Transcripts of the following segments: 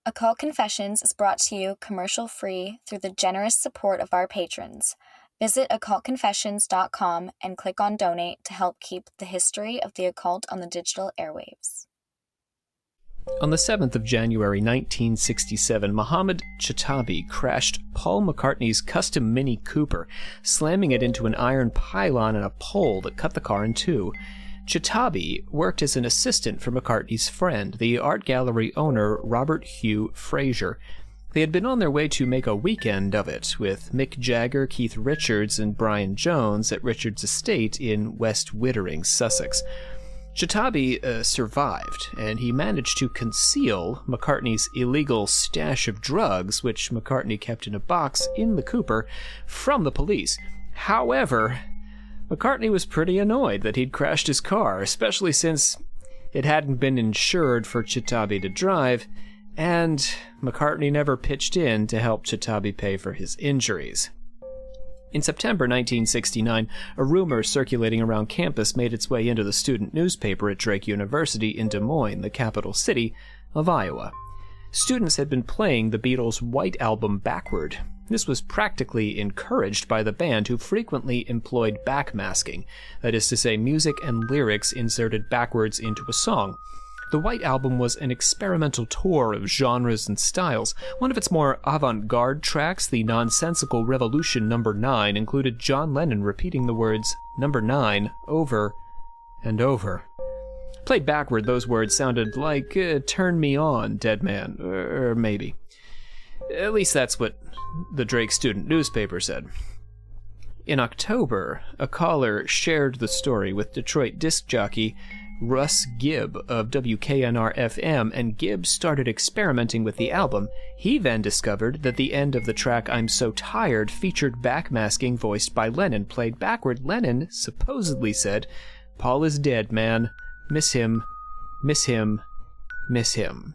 Occult Confessions is brought to you commercial-free through the generous support of our patrons. Visit occultconfessions.com and click on Donate to help keep the history of the occult on the digital airwaves. On the 7th of January 1967, Mohammed Chatabi crashed Paul McCartney's custom Mini Cooper, slamming it into an iron pylon and a pole that cut the car in two. Chatabi worked as an assistant for McCartney's friend, the art gallery owner Robert Hugh Fraser. They had been on their way to make a weekend of it, with Mick Jagger, Keith Richards, and Brian Jones at Richards' estate in West Wittering, Sussex. Chatabi survived, and he managed to conceal McCartney's illegal stash of drugs, which McCartney kept in a box in the Cooper, from the police. However, McCartney was pretty annoyed that he'd crashed his car, especially since it hadn't been insured for Chatabi to drive, and McCartney never pitched in to help Chatabi pay for his injuries. In September 1969, a rumor circulating around campus made its way into the student newspaper at Drake University in Des Moines, the capital city of Iowa. Students had been playing the Beatles' White Album backward. This was practically encouraged by the band, who frequently employed backmasking, that is to say, music and lyrics inserted backwards into a song. The White Album was an experimental tour of genres and styles. One of its more avant-garde tracks, the nonsensical Revolution No. 9, included John Lennon repeating the words "number 9" over and over. Played backward, those words sounded like "turn me on, dead man," or maybe. At least that's what the Drake student newspaper said. In October, a caller shared the story with Detroit disc jockey Russ Gibb of WKNR-FM, and Gibb started experimenting with the album. He then discovered that the end of the track "I'm So Tired" featured backmasking voiced by Lennon. Played backward, Lennon supposedly said, "Paul is dead, man. Miss him, miss him, miss him."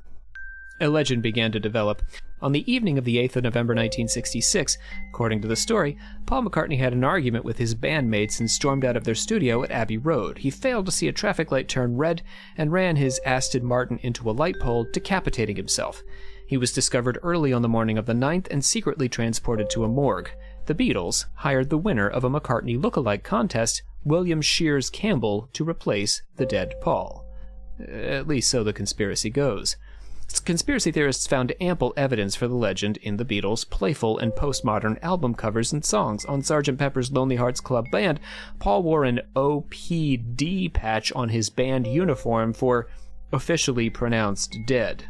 A legend began to develop. On the evening of the 8th of November 1966, according to the story, Paul McCartney had an argument with his bandmates and stormed out of their studio at Abbey Road. He failed to see a traffic light turn red and ran his Aston Martin into a light pole, decapitating himself. He was discovered early on the morning of the 9th and secretly transported to a morgue. The Beatles hired the winner of a McCartney look-alike contest, William Shears Campbell, to replace the dead Paul. At least so the conspiracy goes. Conspiracy theorists found ample evidence for the legend in the Beatles' playful and postmodern album covers and songs. On Sgt. Pepper's Lonely Hearts Club Band, Paul wore an OPD patch on his band uniform for officially pronounced dead.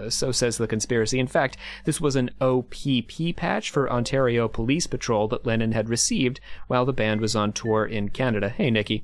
So says the conspiracy. In fact, this was an OPP patch for Ontario Police Patrol that Lennon had received while the band was on tour in Canada. Hey, Nikki.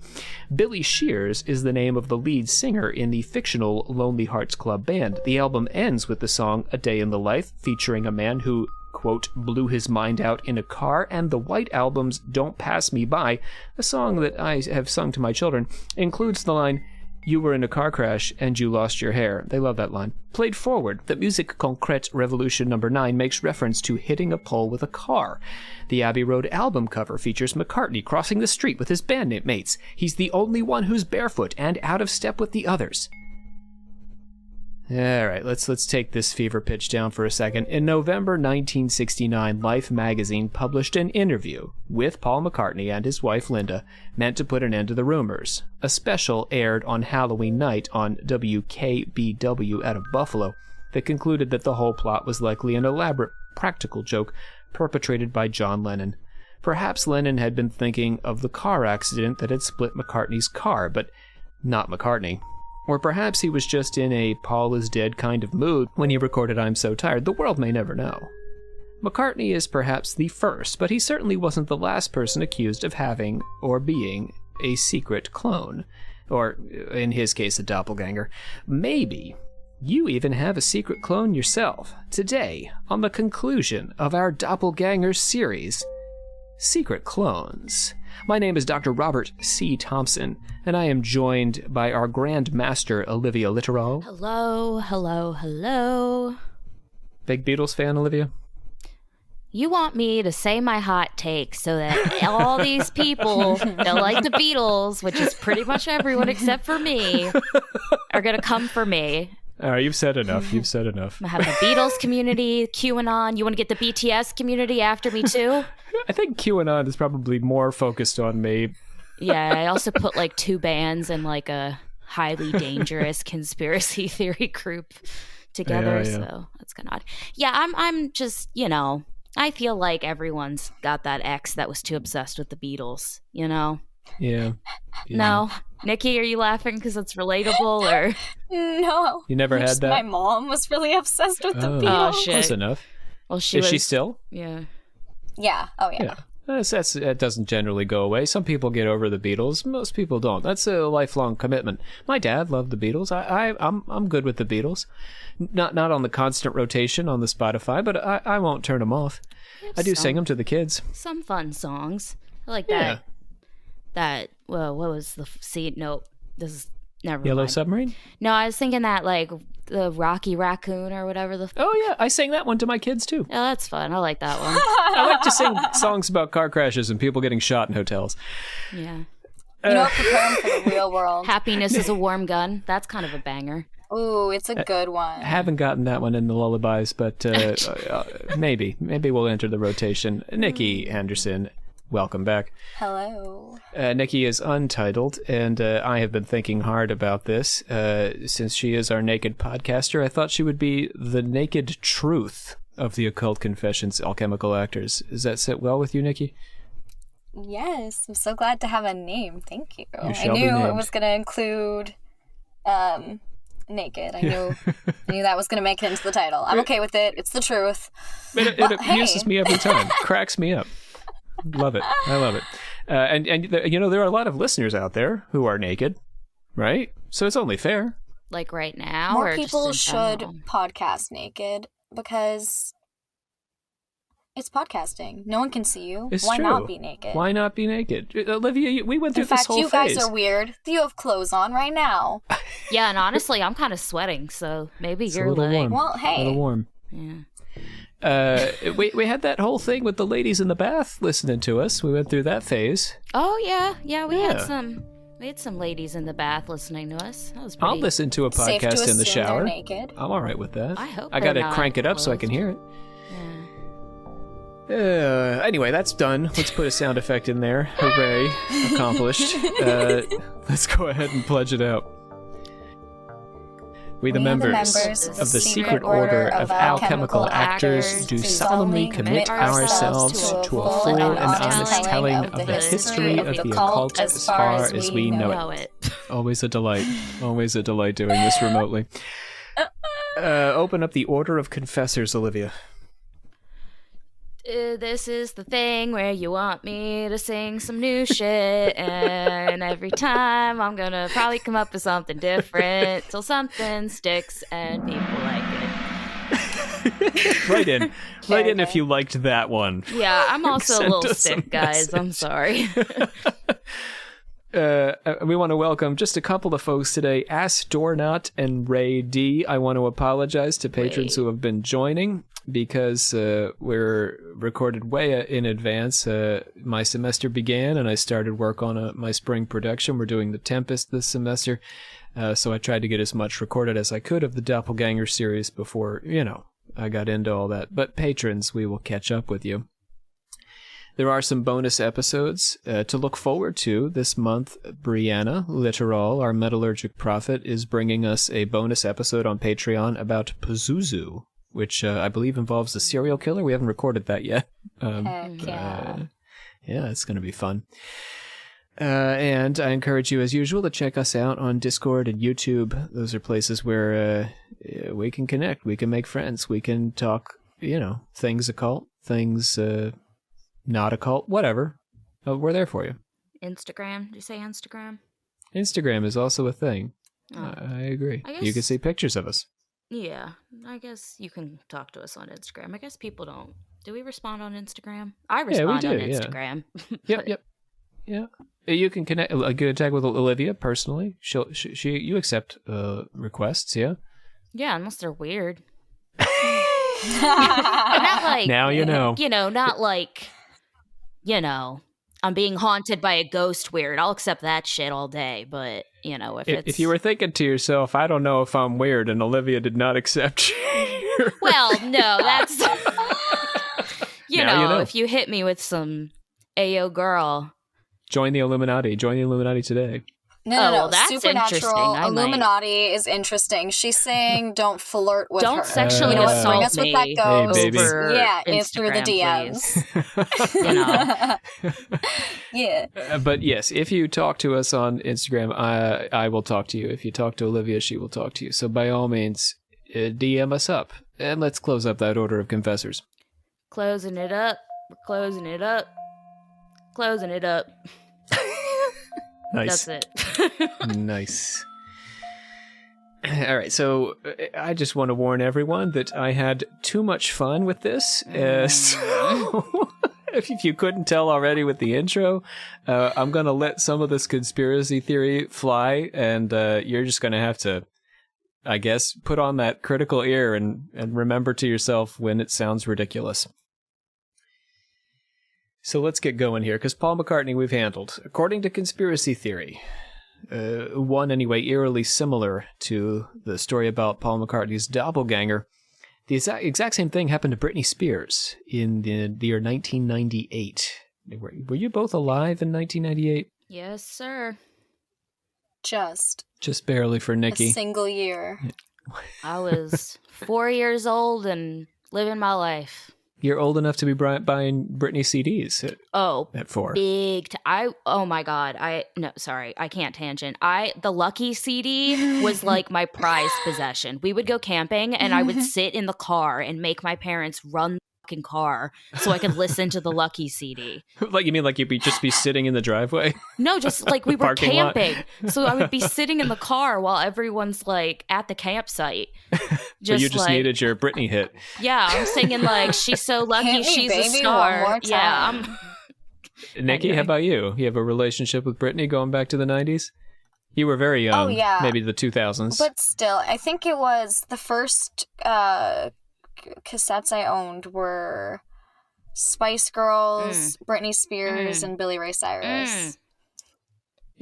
Billy Shears is the name of the lead singer in the fictional Lonely Hearts Club Band. The album ends with the song "A Day in the Life," featuring a man who, quote, blew his mind out in a car, and the White Album's "Don't Pass Me By," a song that I have sung to my children, includes the line, "You were in a car crash and you lost your hair." They love that line. Played forward, the Musique Concrète Revolution No. 9 makes reference to hitting a pole with a car. The Abbey Road album cover features McCartney crossing the street with his bandmates. He's the only one who's barefoot and out of step with the others. All right, let's take this fever pitch down for a second. In November 1969, Life magazine published an interview with Paul McCartney and his wife Linda, meant to put an end to the rumors. A special aired on Halloween night on WKBW out of Buffalo that concluded that the whole plot was likely an elaborate practical joke perpetrated by John Lennon. Perhaps Lennon had been thinking of the car accident that had split McCartney's car, but not McCartney. Or perhaps he was just in a Paul is dead kind of mood when he recorded "I'm So Tired." The world may never know. McCartney is perhaps the first, but he certainly wasn't the last person accused of having or being a secret clone. Or, in his case, a doppelganger. Maybe you even have a secret clone yourself. Today, on the conclusion of our Doppelganger series, Secret Clones. My name is Dr. Robert C. Thompson, and I am joined by our Grand Master, Olivia Littoral. Hello, hello, hello. Big Beatles fan, Olivia? You want me to say my hot take so that all these people that like the Beatles, which is pretty much everyone except for me, are going to come for me. All right, you've said enough. You've said enough. I have the Beatles community, QAnon. You want to get the BTS community after me too? I think QAnon is probably more focused on me. Yeah, I also put like 2 bands and like a highly dangerous conspiracy theory group together, so that's kind of odd. Yeah, I'm just, I feel like everyone's got that ex that was too obsessed with the Beatles, Yeah. No. Nikki, are you laughing because it's relatable, or? No. You never had that? My mom was really obsessed with the Oh, Beatles. shit. Close enough. Well, Is she still? Yeah. Yeah. Oh, yeah. That doesn't generally go away. Some people get over the Beatles. Most people don't. That's a lifelong commitment. My dad loved the Beatles. I'm good with the Beatles. Not on the constant rotation on the Spotify, but I won't turn them off. I do sing them to the kids. Some fun songs. I like that. Well, what was the scene? Nope. This is never Yellow mind. Submarine? No, I was thinking that like the Rocky Raccoon or whatever the. Oh yeah, I sang that one to my kids too. Oh, that's fun. I like that one. I like to sing songs about car crashes and people getting shot in hotels. Yeah. Prepare them for the real world. Happiness is a warm gun. That's kind of a banger. Ooh, it's a good one. I haven't gotten that one in the lullabies, but maybe we'll enter the rotation. Nikki Anderson, welcome back. Hello. Nikki is untitled, and I have been thinking hard about this. Since she is our naked podcaster, I thought she would be the naked truth of the Occult Confessions Alchemical Actors. Does that sit well with you, Nikki? Yes, I'm so glad to have a name. Thank you. You I shall be knew named. it was going to include naked. I knew that was going to make it into the title. I'm okay with it. It's the truth. It amuses me every time. Cracks me up. Love it. I love it. And there are a lot of listeners out there who are naked, right? So it's only fair. Like right now, More or people just in should general? podcast naked because it's podcasting. No one can see you. It's Why true. not be naked? Why not be naked? Olivia, we went through In fact, this whole you phase. guys are weird. You have clothes on right now. Yeah, and honestly, I'm kind of sweating, so maybe It's a you're little like, warm. Well, hey. A little warm. yeah. We had that whole thing with the ladies in the bath listening to us. We went through that phase. Oh yeah, we had Yeah. some ladies in the bath listening to us. That was pretty. I'll listen to a Safe to podcast in the assume they're shower. naked. I'm all right with that. I hope I they're gotta not crank it up so I can clothed. hear it. Yeah. Anyway, that's done. Let's put a sound effect in there. Hooray. Accomplished. Let's go ahead and pledge it out. We, the members of the Secret Order of Alchemical Actors, do solemnly commit ourselves to a full and honest telling of the history of the occult as far as we know it. Always a delight. Always a delight doing this remotely. Open up the Order of Confessors, Olivia. This is the thing where you want me to sing some new shit, and every time I'm gonna probably come up with something different till something sticks and people like it. Write in if you liked that one. Yeah, I'm also a Send little us a sick, guys. I'm message. sorry. We want to welcome just a couple of folks today, Ass Doornot and Ray D. I want to apologize to patrons who have been joining because we're recorded way in advance. My semester began and I started work on my spring production. We're doing The Tempest this semester, so I tried to get as much recorded as I could of the Doppelganger series before, I got into all that. But patrons, we will catch up with you. There are some bonus episodes to look forward to this month. Brianna Literal, our metallurgic prophet, is bringing us a bonus episode on Patreon about Pazuzu, which I believe involves a serial killer. We haven't recorded that yet. Heck yeah. Yeah, it's going to be fun. And I encourage you, as usual, to check us out on Discord and YouTube. Those are places where we can connect, we can make friends, we can talk, things occult, things not occult, whatever. We're there for you. Instagram? Did you say Instagram? Instagram is also a thing. Oh. I agree. I You can guess- see pictures of us. Yeah, I guess you can talk to us on Instagram. I guess people don't. Do we respond on Instagram? I Yeah, we respond on do, yeah. Instagram. Yep. Yeah. You can connect, get in touch with Olivia personally. You accept requests, yeah? Yeah, unless they're weird. Not like, Now you know. Not like, I'm being haunted by a ghost weird. I'll accept that shit all day, but If you were thinking to yourself, I don't know if I'm weird, and Olivia did not accept you. Well, no, that's... you know, if you hit me with some Ayo girl... Join the Illuminati. Join the Illuminati today. No. Well, that's Supernatural interesting. Illuminati is interesting. She's saying don't flirt with her. Don't sexually Bring assault us me. what that goes. Hey, baby. It's through the DMs. Yeah. But yes, if you talk to us on Instagram, I will talk to you. If you talk to Olivia, she will talk to you. So by all means, DM us up. And let's close up that order of confessors. Closing it up. We're closing it up. Closing it up. Nice. That's it. Nice. All right, so I just want to warn everyone that I had too much fun with this. So if you couldn't tell already with the intro, I'm going to let some of this conspiracy theory fly, and you're just going to have to, I guess, put on that critical ear and remember to yourself when it sounds ridiculous. So let's get going here, because Paul McCartney we've handled. According to conspiracy theory, one anyway eerily similar to the story about Paul McCartney's doppelganger, the exact same thing happened to Britney Spears in the year 1998. Were you both alive in 1998? Yes, sir. Just barely for Nikki. a single year. I was 4 years old and living my life. You're old enough to be buying Britney CDs at 4. Oh my God. I can't tangent. The Lucky CD was like my prized possession. We would go camping and I would sit in the car and make my parents run the fucking car so I could listen to the Lucky CD. Like, you mean like you'd just be sitting in the driveway? No, just like we were camping. Lot. So I would be sitting in the car while everyone's like at the campsite. So you just needed your Britney hit. Yeah, I'm singing like, she's so lucky, Hit me, she's baby, a star. one more time. Yeah, Nikki, Anyway. how about you? You have a relationship with Britney going back to the 90s? You were very young. Oh, yeah. Maybe the 2000s. But still, I think it was the first cassettes I owned were Spice Girls, Britney Spears, and Billy Ray Cyrus.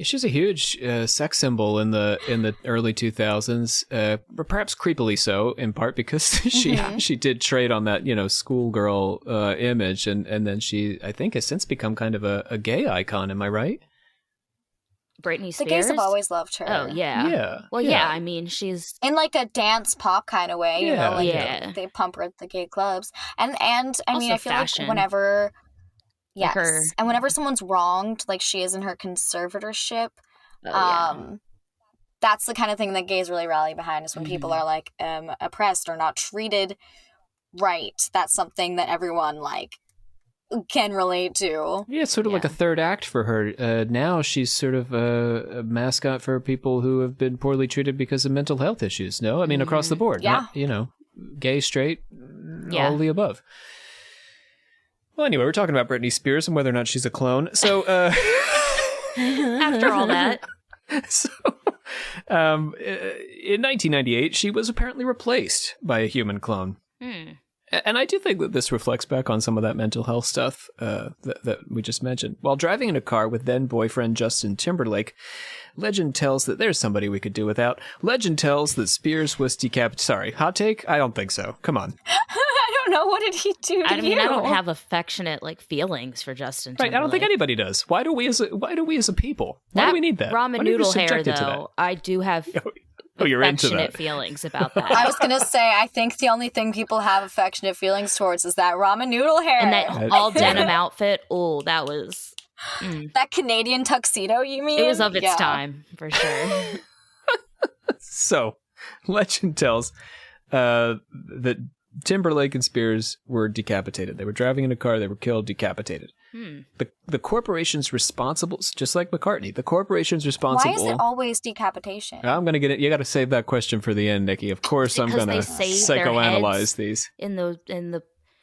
She's a huge sex symbol in the early 2000s, perhaps creepily so, in part because she did trade on that schoolgirl image, and then she, I think, has since become kind of a gay icon. Am I right? Britney Spears? The gays have always loved her. Oh, yeah. Yeah. Well, yeah, I mean, she's... In like a dance pop kind of way, you know, like they pump her at the gay clubs. And I mean, Also I feel fashion. like whenever... Yes. Like her... And whenever someone's wronged, like she is in her conservatorship, that's the kind of thing that gays really rally behind, is when people are like oppressed or not treated right. That's something that everyone like can relate to. Yeah, it's sort of like a third act for her. Now she's sort of a mascot for people who have been poorly treated because of mental health issues. No, I mean across the board. Yeah. Not, gay, straight, all of the above. Well, anyway, we're talking about Britney Spears and whether or not she's a clone. So, After all that. So, in 1998, she was apparently replaced by a human clone. And I do think that this reflects back on some of that mental health stuff that we just mentioned. While driving in a car with then-boyfriend Justin Timberlake, legend tells that there's somebody we could do without. Legend tells that Spears was decapitated. Sorry, hot take? I don't think so. Come on. I don't know. What did he do to I mean, you? I don't have affectionate feelings for Justin Timberlake. Right, I don't think anybody does. Why do we as a people? Why do we need that? Ramen noodle hair, though, I do have you're into affectionate that. feelings about that. I was going to say, I think the only thing people have affectionate feelings towards is that ramen noodle hair. And that all denim outfit, that was... That Canadian tuxedo, you mean? It was of its time, for sure. So, legend tells that Timberlake and Spears were decapitated. They were driving in a car. They were killed, decapitated. The corporation's responsible, just like McCartney, the corporation's responsible. Why is it always decapitation? I'm going to get it. You got to save that question for the end, Nikki. Of course, I'm going to psychoanalyze these. In the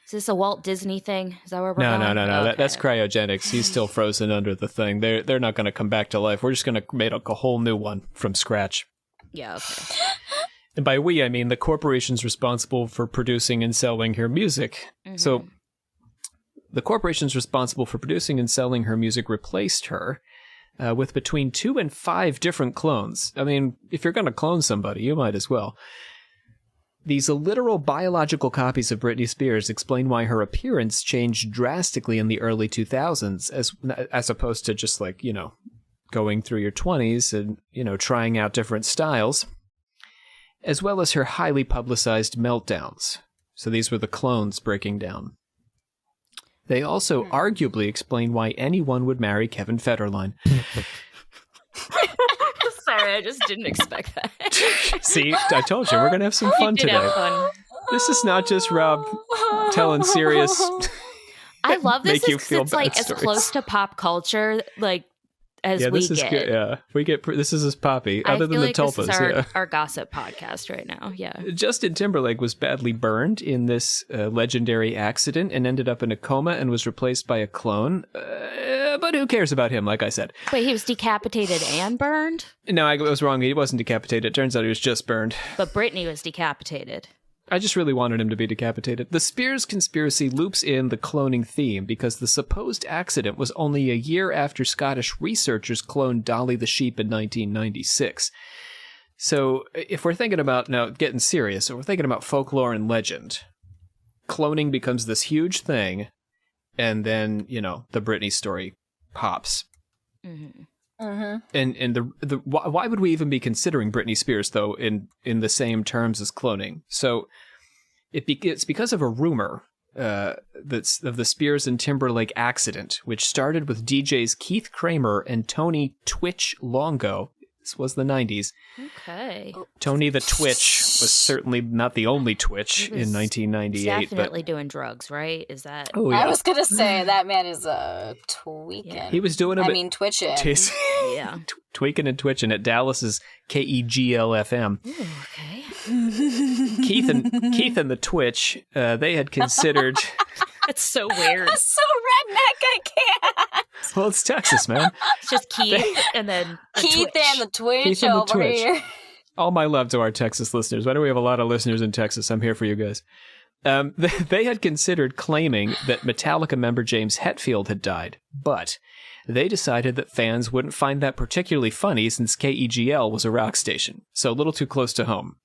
is this a Walt Disney thing? Is that where we're going? No. Okay. That's cryogenics. He's still frozen under the thing. They're not going to come back to life. We're just going to make a whole new one from scratch. Yeah, okay. And by we, I mean the corporation's responsible for producing and selling her music. So the corporation's responsible for producing and selling her music replaced her. with between 2 and 5 different clones. I mean, if you're going to clone somebody, you might as well. These literal biological copies of Britney Spears explain why her appearance changed drastically in the early 2000s, as opposed to just like, going through your 20s and, trying out different styles, as well as her highly publicized meltdowns. So these were the clones breaking down. They also arguably explain why anyone would marry Kevin Federline. Sorry, I just didn't expect that. See, I told you, we're going to have some fun today. Have fun. This is not just Rob telling serious... I love this because it's like stories. As close to pop culture as we this is get. Good. Yeah, we get. This is as poppy, other than the tulpas. This is our gossip podcast right now. Yeah. Justin Timberlake was badly burned in this legendary accident and ended up in a coma and was replaced by a clone. But who cares about him? Like I said. Wait, he was decapitated and burned? No, I was wrong. He wasn't decapitated. It turns out he was just burned. But Britney was decapitated. I just really wanted him to be decapitated. The Spears conspiracy loops in the cloning theme because the supposed accident was only a year after Scottish researchers cloned Dolly the sheep in 1996. So if we're thinking about, now getting serious, if we're thinking about folklore and legend, cloning becomes this huge thing, and then, the Britney story pops. Mm-hmm. Mm-hmm. And why would we even be considering Britney Spears, though, in the same terms as cloning? So it's because of a rumor that's of the Spears and Timberlake accident, which started with DJs Keith Kramer and Tony Twitch Longo. This was the 90s. Okay. Tony the Twitch was certainly not the only Twitch in 1998. Definitely doing drugs, right? Is that? Oh, yeah. I was gonna say that man is tweaking. Yeah. He was doing twitching. Yeah. Tweaking and twitching at Dallas's KEGL-FM. Ooh, okay. Keith and the Twitch, they had considered. That's so weird. That's so redneck. I can't. Well, it's Texas, man. It's just Keith and then Keith Twitch. and the Twitch Keith and the over Twitch. here. All my love to our Texas listeners. Why do we have a lot of listeners in Texas? I'm here for you guys. They had considered claiming that Metallica member James Hetfield had died, but they decided that fans wouldn't find that particularly funny since KEGL was a rock station, so a little too close to home.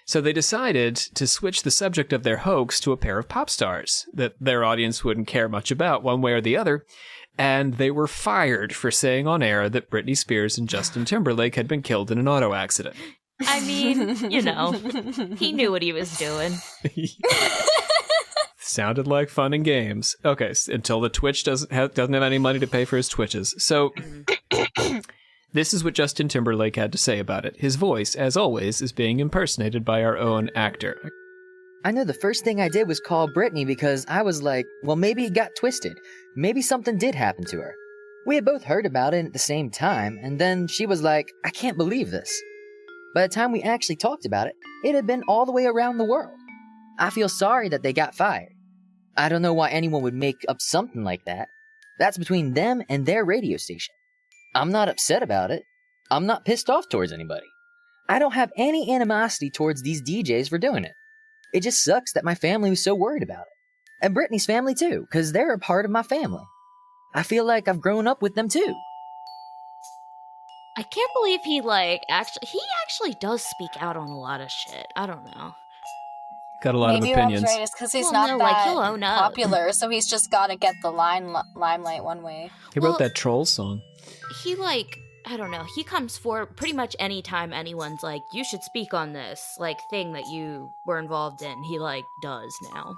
So they decided to switch the subject of their hoax to a pair of pop stars that their audience wouldn't care much about one way or the other, and they were fired for saying on air that Britney Spears and Justin Timberlake had been killed in an auto accident. I mean, he knew what he was doing. Sounded like fun and games. Okay, until the Twitch doesn't have any money to pay for his Twitches. So this is what Justin Timberlake had to say about it. His voice, as always, is being impersonated by our own actor. I know the first thing I did was call Britney because I was like, well, maybe it got twisted. Maybe something did happen to her. We had both heard about it at the same time, and then she was like, I can't believe this. By the time we actually talked about it, it had been all the way around the world. I feel sorry that they got fired. I don't know why anyone would make up something like that. That's between them and their radio station. I'm not upset about it. I'm not pissed off towards anybody. I don't have any animosity towards these DJs for doing it. It just sucks that my family was so worried about it. And Britney's family too, because they're a part of my family. I feel like I've grown up with them too. I can't believe he actually does speak out on a lot of shit. I don't know. Got a lot of opinions. Maybe it's because he's not that popular, so he's just got to get the limelight one way. He wrote that Trolls song. He I don't know. He comes for pretty much any time anyone's like, you should speak on this thing that you were involved in. He does now.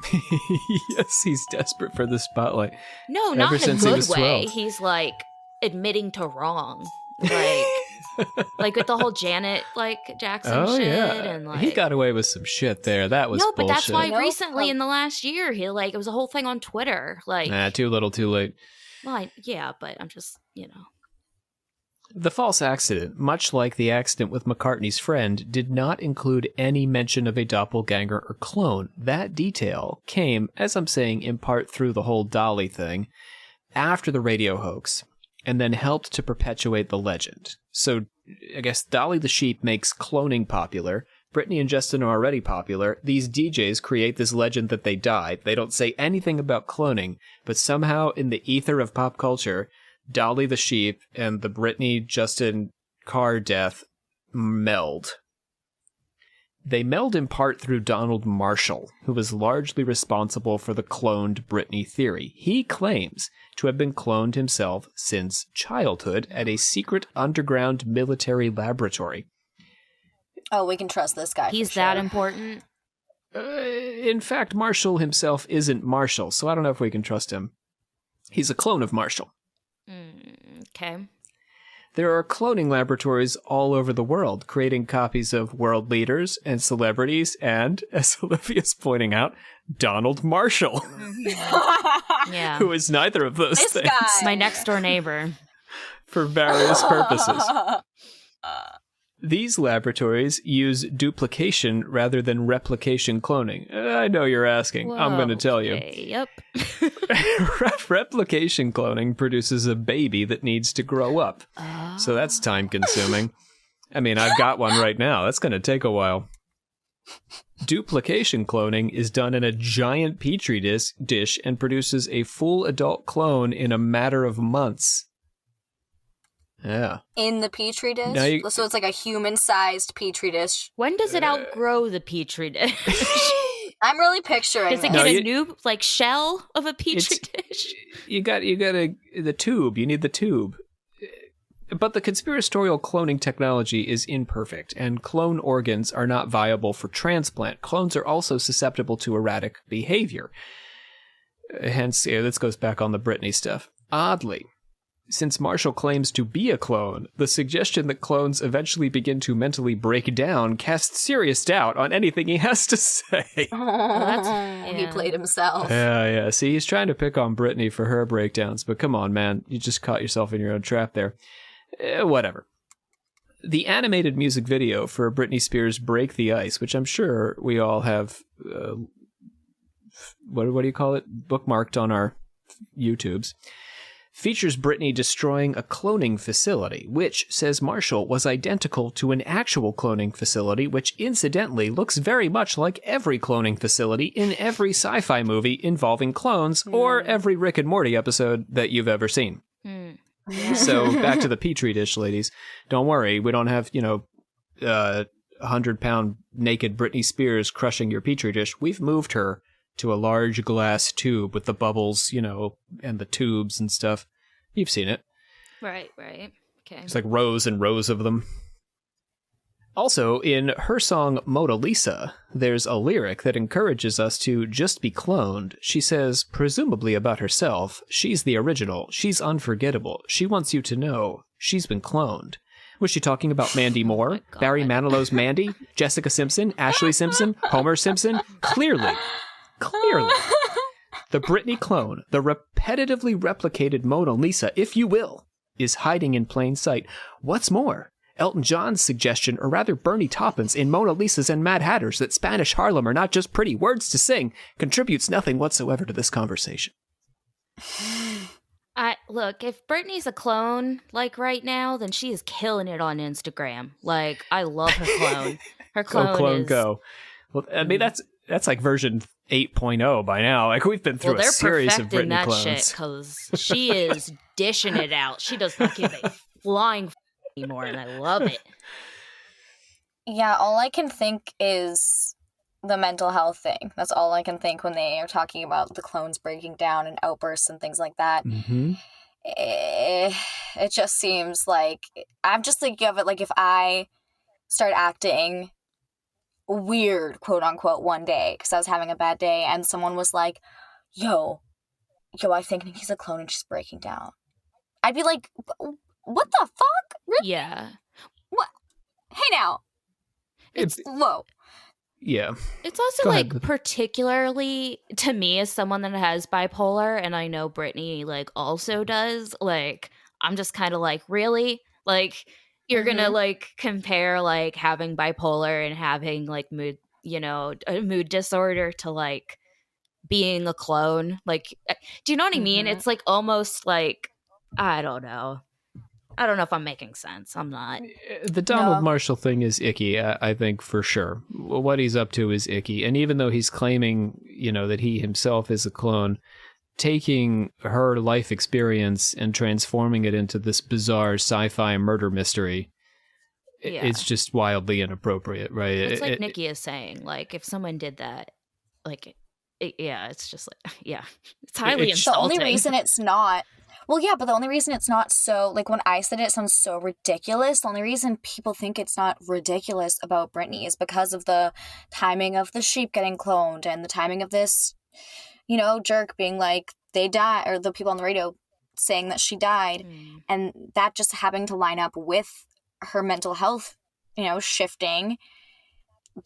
Yes, he's desperate for the spotlight. No, not in a good way. He's admitting to wrong. With the whole Janet Jackson shit, yeah. and he got away with some shit there. That was no, but bullshit. that's why recently in the last year he it was a whole thing on Twitter. Too little, too late. Well, yeah, but I'm just The false accident, much like the accident with McCartney's friend, did not include any mention of a doppelganger or clone. That detail came, as I'm saying, in part through the whole Dolly thing, after the radio hoax, and then helped to perpetuate the legend. So, I guess Dolly the sheep makes cloning popular. Britney and Justin are already popular. These DJs create this legend that they died. They don't say anything about cloning, but somehow in the ether of pop culture, Dolly the sheep and the Britney Justin car death meld. They meld in part through Donald Marshall, who was largely responsible for the cloned Britney theory. He claims to have been cloned himself since childhood at a secret underground military laboratory. Oh, we can trust this guy. He's that important? In fact, Marshall himself isn't Marshall, so I don't know if we can trust him. He's a clone of Marshall. Okay. There are cloning laboratories all over the world, creating copies of world leaders and celebrities and, as Olivia's pointing out, Donald Marshall, Yeah. who is neither of those This things. guy. My next door neighbor. For various purposes. These laboratories use duplication rather than replication cloning. I know you're asking. I'm going to tell you. Okay, yep. Replication cloning produces a baby that needs to grow up. So that's time consuming. I mean, I've got one right now. That's going to take a while. Duplication cloning is done in a giant petri dish and produces a full adult clone in a matter of months. Yeah. In the petri dish? Now you- So it's like a human-sized petri dish. When does it outgrow the petri dish? I'm really picturing Does it this. get a new shell of a petri dish? You got the tube. You need the tube. But the conspiratorial cloning technology is imperfect, and clone organs are not viable for transplant. Clones are also susceptible to erratic behavior. Hence, this goes back on the Britney stuff. Oddly, since Marshall claims to be a clone, the suggestion that clones eventually begin to mentally break down casts serious doubt on anything he has to say. He played himself. Yeah. See, he's trying to pick on Britney for her breakdowns, but come on, man. You just caught yourself in your own trap there. Whatever. The animated music video for Britney Spears' Break the Ice, which I'm sure we all have, what do you call it? Bookmarked on our YouTubes, features Britney destroying a cloning facility, which, says Marshall, was identical to an actual cloning facility, which incidentally looks very much like every cloning facility in every sci-fi movie involving clones or every Rick and Morty episode that you've ever seen. So back to the Petri dish, ladies. Don't worry, we don't have, 100-pound naked Britney Spears crushing your Petri dish. We've moved her to a large glass tube with the bubbles, and the tubes and stuff. You've seen it. Right. Okay. It's like rows and rows of them. Also, in her song Mona Lisa, there's a lyric that encourages us to just be cloned. She says, presumably about herself, she's the original, she's unforgettable, she wants you to know she's been cloned. Was she talking about Mandy Moore, Barry Manilow's Mandy, Jessica Simpson, Ashley Simpson, Homer Simpson? Clearly. The Britney clone, the repetitively replicated Mona Lisa, if you will, is hiding in plain sight. What's more, Elton John's suggestion, or rather Bernie Taupin's in Mona Lisa's and Mad Hatter's, that Spanish Harlem are not just pretty words to sing, contributes nothing whatsoever to this conversation. Look, if Britney's a clone, right now, then she is killing it on Instagram. I love her clone. Her clone is... Go. Well, I mean, that's like version 8.0 by now. We've been through a series of Britney that clones. Shit, because she is dishing it out. She does not give a flying anymore, and I love it. Yeah, all I can think is the mental health thing. That's all I can think when they are talking about the clones breaking down and outbursts and things like that. Mm-hmm. It just seems like, I'm just thinking of it if I start acting weird, quote unquote, one day because I was having a bad day and someone was like, yo, I think Nikki's a clone and she's breaking down. I'd be like, what the fuck? Really? Yeah. What? Hey now. It's low. Yeah. It's also particularly to me as someone that has bipolar, and I know Britney also does, I'm just kind of really? You're gonna compare having bipolar and having mood, a mood disorder to being a clone. Do you know what I mean? It's almost I don't know. I don't know if I'm making sense. I'm not. The Donald Marshall thing is icky, I think, for sure. What he's up to is icky. And even though he's claiming, that he himself is a clone, taking her life experience and transforming it into this bizarre sci-fi murder mystery. It's just wildly inappropriate, right? It's like Nikki is saying, like, if someone did that, like, it's just like, it's highly insulting. The only reason it's not, but the only reason it's not so, like, when I said it sounds so ridiculous, the only reason people think it's not ridiculous about Britney is because of the timing of the sheep getting cloned and the timing of this, jerk being like, they died, or the people on the radio saying that she died, and that just having to line up with her mental health, shifting.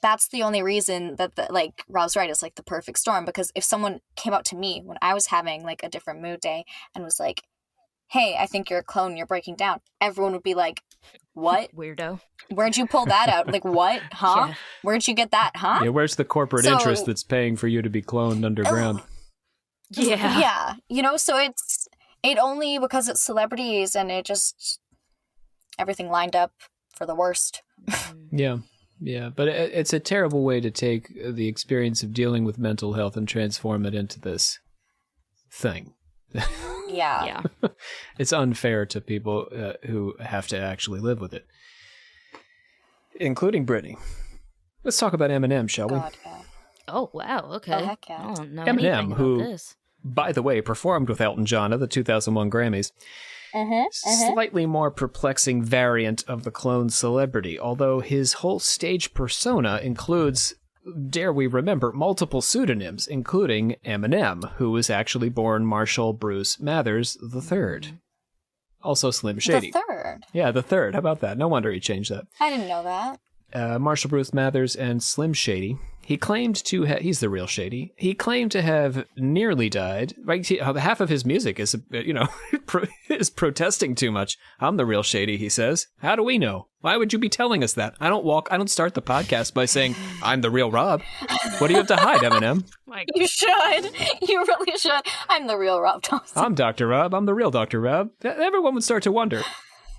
That's the only reason that, like, Rob's right, it's like the perfect storm. Because if someone came out to me when I was having, like, a different mood day and was like, hey, I think you're a clone, you're breaking down, everyone would be like, what? Weirdo. Where'd you pull that out? Like, what? Huh? Yeah. Where'd you get that? Huh? Yeah, where's the corporate interest that's paying for you to be cloned underground? Yeah. So it only because it's celebrities, and it just, everything lined up for the worst. Yeah, but it's a terrible way to take the experience of dealing with mental health and transform it into this thing. Yeah. It's unfair to people who have to actually live with it, including Britney. Let's talk about Eminem, shall we? God, yeah. Oh, wow, okay. Oh, heck yeah. I don't know Eminem, who, this. by the way, performed with Elton John at the 2001 Grammys. Slightly more perplexing variant of the clone celebrity, although his whole stage persona includes, dare we remember, multiple pseudonyms, including Eminem, who was actually born Marshall Bruce Mathers III. Also Slim Shady. The third? Yeah, the third. How about that? No wonder he changed that. I didn't know that. Marshall Bruce Mathers and Slim Shady. He claimed to he's the real Shady. He claimed to have nearly died. Right, half of his music is, is protesting too much. I'm the real Shady, he says. How do we know? Why would you be telling us that? I don't start the podcast by saying, I'm the real Rob. What do you have to hide, Eminem? You should. You really should. I'm the real Rob Thompson. I'm Dr. Rob. I'm the real Dr. Rob. Everyone would start to wonder,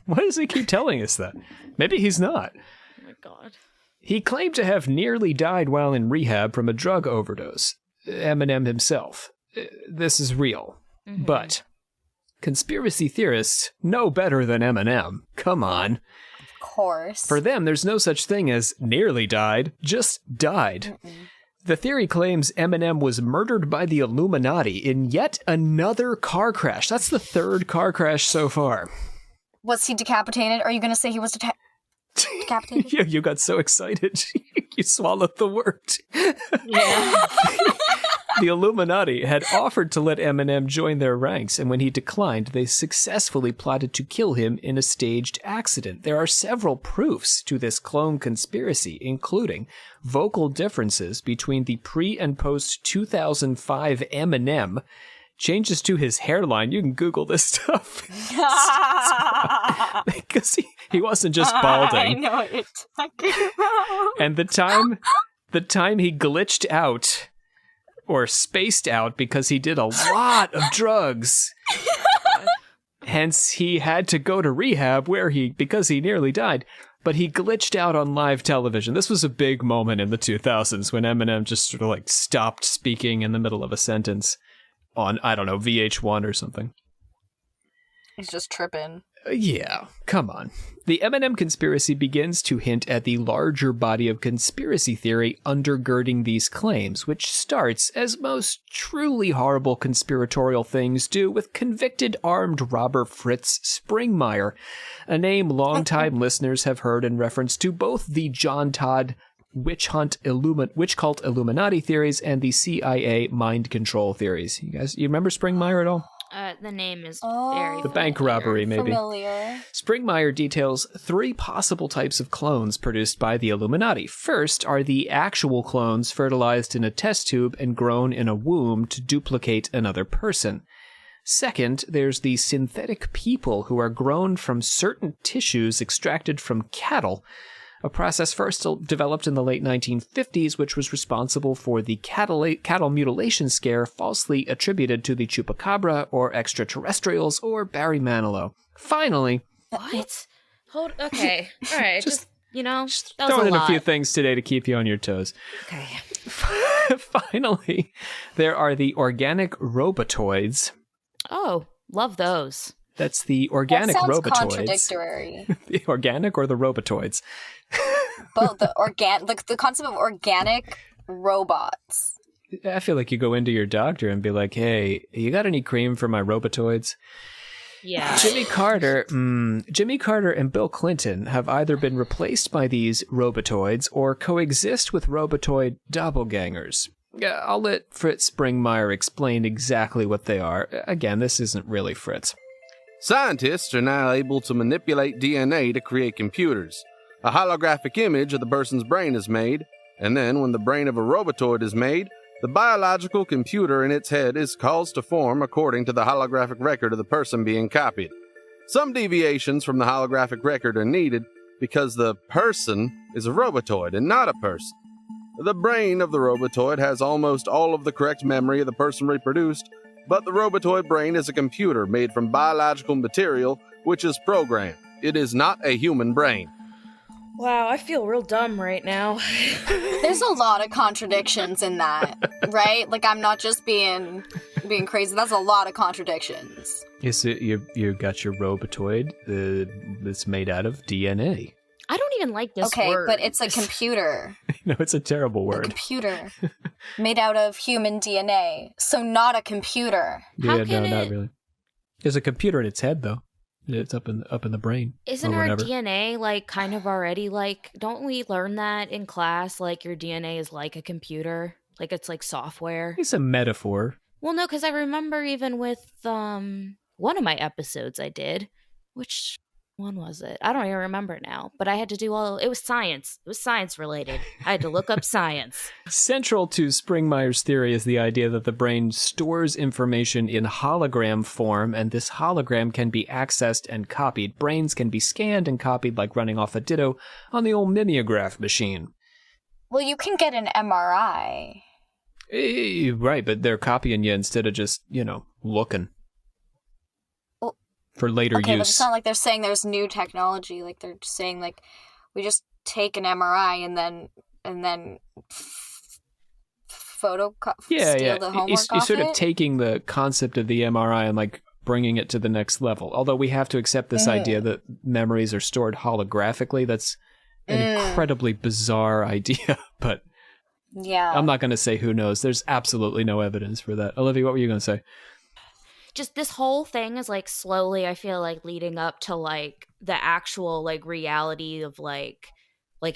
why does he keep telling us that? Maybe he's not. Oh my God. He claimed to have nearly died while in rehab from a drug overdose. Eminem himself. This is real. But conspiracy theorists know better than Eminem. Come on. Of course. For them, there's no such thing as nearly died, just died. The theory claims Eminem was murdered by the Illuminati in yet another car crash. That's the third car crash so far. Was he decapitated? Are you going to say he was decapitated? Yeah, you got so excited. You swallowed the word. Yeah. The Illuminati had offered to let Eminem join their ranks, and when he declined, they successfully plotted to kill him in a staged accident. There are several proofs to this clone conspiracy, including vocal differences between the pre- and post-2005 Eminem, changes to his hairline. You can Google this stuff. Because he wasn't just balding. I know what you're talking about. And the time he glitched out or spaced out because he did a lot of drugs. Hence, he had to go to rehab because he nearly died. But he glitched out on live television. This was a big moment in the 2000s when Eminem just sort of like stopped speaking in the middle of a sentence on, I don't know, VH1 or something. He's just tripping. Yeah, come on. The Eminem conspiracy begins to hint at the larger body of conspiracy theory undergirding these claims, which starts, as most truly horrible conspiratorial things do, with convicted armed robber Fritz Springmeier, a name longtime listeners have heard in reference to both the John Todd witch cult Illuminati theories and the CIA mind control theories. You remember Springmeier at all? The name is very The bank robbery, maybe. Familiar. Springmeier details 3 possible types of clones produced by the Illuminati. First are the actual clones fertilized in a test tube and grown in a womb to duplicate another person. Second, there's the synthetic people who are grown from certain tissues extracted from cattle, a process first developed in the late 1950s, which was responsible for the cattle mutilation scare falsely attributed to the chupacabra or extraterrestrials or Barry Manilow. Finally... What? Okay. All right. Just that was throwing a in lot. a few things today to keep you on your toes. Okay. Finally, there are the organic robotoids. Oh, love those. That's the organic That sounds robotoids. contradictory. The organic or the robotoids? Both the concept of organic robots. I feel like you go into your doctor and be like, hey, you got any cream for my robotoids? Yeah. Jimmy Carter and Bill Clinton have either been replaced by these robotoids or coexist with robotoid doppelgangers. I'll let Fritz Springmeier explain exactly what they are. Again, this isn't really Fritz. Scientists are now able to manipulate DNA to create computers. A holographic image of the person's brain is made, and then when the brain of a robotoid is made, the biological computer in its head is caused to form according to the holographic record of the person being copied. Some deviations from the holographic record are needed because the person is a robotoid and not a person. The brain of the robotoid has almost all of the correct memory of the person reproduced, but the robotoid brain is a computer made from biological material, which is programmed. It is not a human brain. Wow, I feel real dumb right now. There's a lot of contradictions in that, right? Like, I'm not just being crazy. That's a lot of contradictions. Yes, you got your robotoid that's made out of DNA. I don't even like this okay, word. but it's a computer. No, it's a terrible word. A computer made out of human DNA, so not a computer. Yeah, no, not really. There's a computer in its head, though. It's up in the brain. Isn't our DNA like kind of already like? Don't we learn that in class? Like your DNA is like a computer, like it's like software. It's a metaphor. Well, no, because I remember even with one of my episodes I did, which one was it? I don't even remember now. But I had to do it was science. It was science related. I had to look up science. Central to Springmeier's theory is the idea that the brain stores information in hologram form, and this hologram can be accessed and copied. Brains can be scanned and copied like running off a ditto on the old mimeograph machine. Well, you can get an MRI. Right, but they're copying you instead of just, looking. For later okay, use. But it's not like they're saying there's new technology. Like they're just saying like we just take an MRI and then steal the homework You're sort of taking the concept of the MRI and like bringing it to the next level. Although we have to accept this idea that memories are stored holographically. That's an incredibly bizarre idea, but yeah, I'm not going to say who knows. There's absolutely no evidence for that. Olivia, what were you going to say? Just this whole thing is like slowly, I feel like leading up to like the actual like reality of like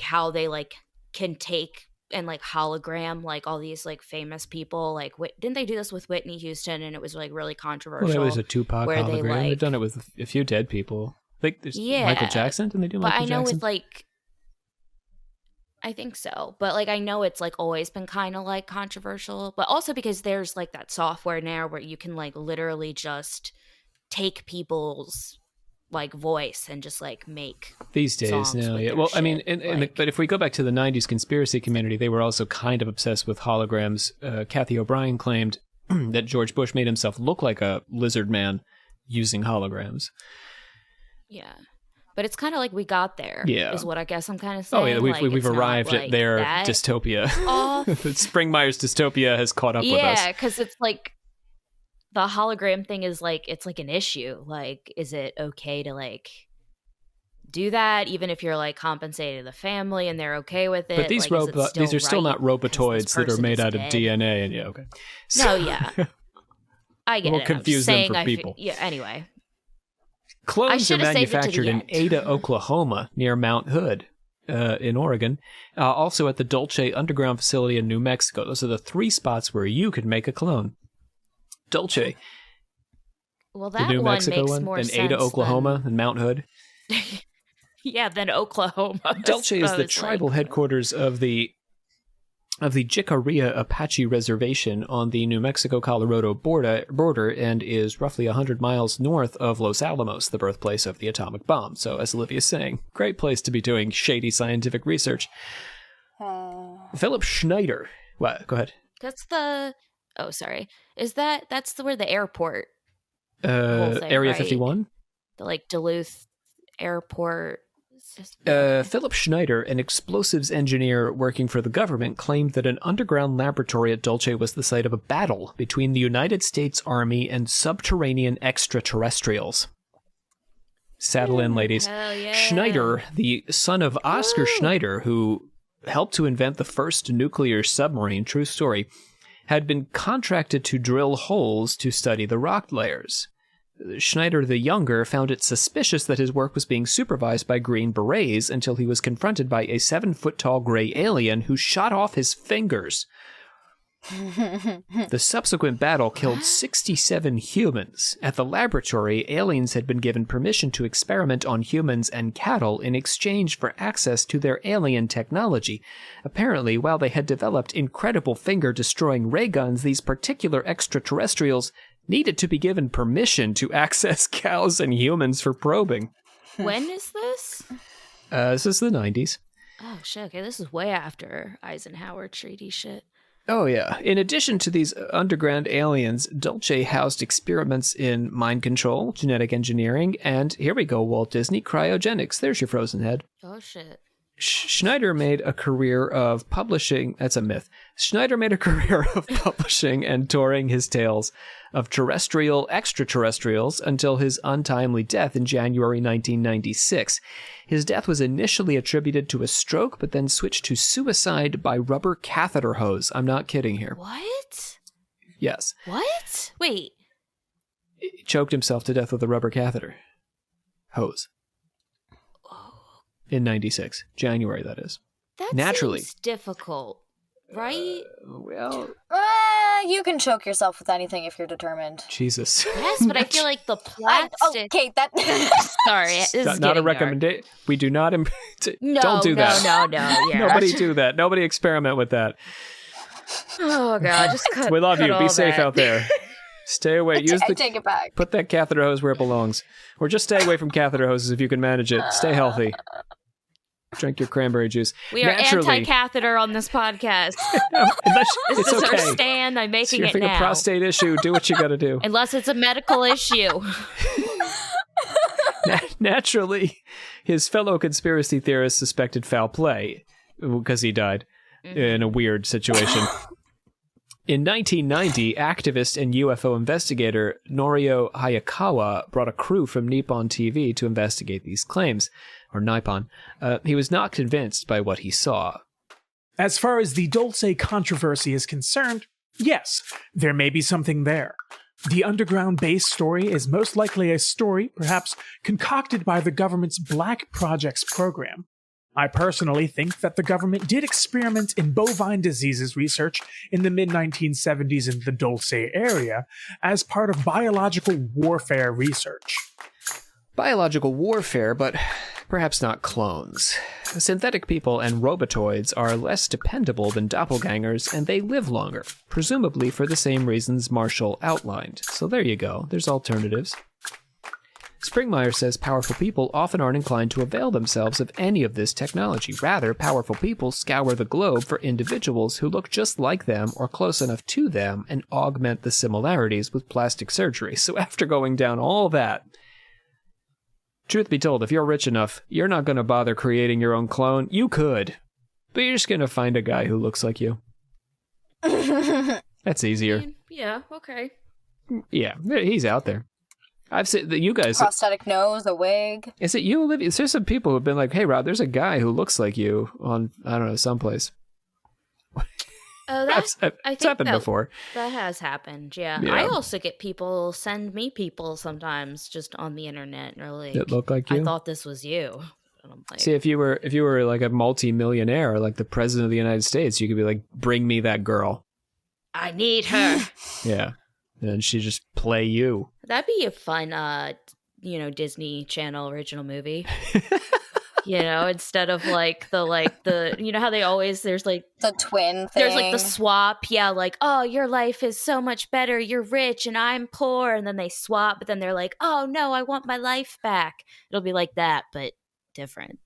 how they like can take and like hologram like all these like famous people. Like didn't they do this with Whitney Houston? And it was like really controversial. Well, there was a Tupac hologram. They've done it with a few dead people. I think there's Michael Jackson. Didn't they do Michael Jackson? But I know with like, I think so. But like, I know it's like always been kind of like controversial, but also because there's like that software now where you can like literally just take people's like voice and just like make these days now. Yeah. Well, I mean, but if we go back to the 90s conspiracy community, they were also kind of obsessed with holograms. Kathy O'Brien claimed that George Bush made himself look like a lizard man using holograms. Yeah. But it's kind of like we got there, is what I guess I'm kind of saying. Oh, yeah, we've arrived at their dystopia. Springmeier's dystopia has caught up with us. Yeah, because it's like the hologram thing is like, it's like an issue. Like, is it okay to like do that, even if you're like compensating the family and they're okay with it? But these these are still not robotoids that are made out of DNA. And okay. So, yeah. I get it. We'll confuse them for people. Anyway. Clones are manufactured in Ada, Oklahoma, near Mount Hood in Oregon. Also at the Dulce Underground facility in New Mexico. Those are the 3 spots where you could make a clone. Dulce. Well, that the New one Mexico makes one, more and sense. Ada, Oklahoma, and Mount Hood. Yeah, then Oklahoma. Dulce is the tribal headquarters of the Jicarilla Apache Reservation on the New Mexico-Colorado border and is roughly 100 miles north of Los Alamos, the birthplace of the atomic bomb. So, as Olivia's saying, great place to be doing shady scientific research. Philip Schneider. What? Go ahead. That's the... Oh, sorry. That's where the airport... Area 51? The, like, Duluth airport Philip Schneider, an explosives engineer working for the government, claimed that an underground laboratory at Dulce was the site of a battle between the United States Army and subterranean extraterrestrials. Saddle in, ladies. Hell yeah. Schneider, the son of Oscar Schneider, who helped to invent the first nuclear submarine, true story, had been contracted to drill holes to study the rock layers. Schneider the Younger found it suspicious that his work was being supervised by Green Berets until he was confronted by a 7-foot-tall gray alien who shot off his fingers. The subsequent battle killed 67 humans. At the laboratory, aliens had been given permission to experiment on humans and cattle in exchange for access to their alien technology. Apparently, while they had developed incredible finger-destroying ray guns, these particular extraterrestrials needed to be given permission to access cows and humans for probing. When is this? This is the 90s. Oh, shit. Okay, this is way after Eisenhower Treaty shit. Oh, yeah. In addition to these underground aliens, Dulce housed experiments in mind control, genetic engineering, and here we go, Walt Disney, cryogenics. There's your frozen head. Oh, shit. Schneider made a career of publishing. That's a myth. Schneider made a career of publishing and touring his tales of terrestrial extraterrestrials until his untimely death in January 1996. His death was initially attributed to a stroke, but then switched to suicide by rubber catheter hose. I'm not kidding here. What? Yes. What? Wait. He choked himself to death with a rubber catheter hose. In 96. January, that is. That naturally seems difficult, right? Well, You can choke yourself with anything if you're determined. Jesus. Yes, but I feel like the plastic... Okay, that... Sorry, this is not a getting recommendation. We do not... No, don't do that. No, yeah. Nobody do that. Nobody experiment with that. Oh, God, just cut We love cut you. all Be safe that. out there. Stay away. I take it back. Put that catheter hose where it belongs. Or just stay away from catheter hoses if you can manage it. Stay healthy. Drink your cranberry juice. We are anti-catheter on this podcast. This it's is okay. our stand. I'm making If it you're having now. a prostate issue, do what you got to do. Unless it's a medical issue. Naturally, his fellow conspiracy theorists suspected foul play because he died in a weird situation. In 1990, activist and UFO investigator Norio Hayakawa brought a crew from Nippon TV to investigate these claims, or Nippon. He was not convinced by what he saw. As far as the Dulce controversy is concerned, yes, there may be something there. The underground base story is most likely a story, perhaps concocted by the government's Black Projects program. I personally think that the government did experiment in bovine diseases research in the mid-1970s in the Dulce area as part of biological warfare research. Biological warfare, but perhaps not clones. Synthetic people and robotoids are less dependable than doppelgangers, and they live longer, presumably for the same reasons Marshall outlined. So there you go. There's alternatives. Springmeyer says powerful people often aren't inclined to avail themselves of any of this technology. Rather, powerful people scour the globe for individuals who look just like them or close enough to them and augment the similarities with plastic surgery. So after going down all that, truth be told, if you're rich enough, you're not going to bother creating your own clone. You could, but you're just going to find a guy who looks like you. That's easier. Yeah, okay. Yeah, he's out there. I've seen that you guys... Prosthetic nose, a wig. Is it you, Olivia? There's some people who've been like, hey, Rob, there's a guy who looks like you on, I don't know, someplace. Oh, It's happened before. That has happened, yeah. Yeah. I also get people send me people sometimes just on the internet and are like, That look like you? I thought this was you. And I'm like, See, if you were like a multi-millionaire, like the president of the United States, you could be like, bring me that girl. I need her. Yeah. And she just play you. That'd be a fun, Disney Channel original movie. Instead of the how they always, there's like The twin thing. there's like the swap. Yeah, like, oh, your life is so much better. You're rich and I'm poor. And then they swap, but then they're like, oh no, I want my life back. It'll be like that, but different.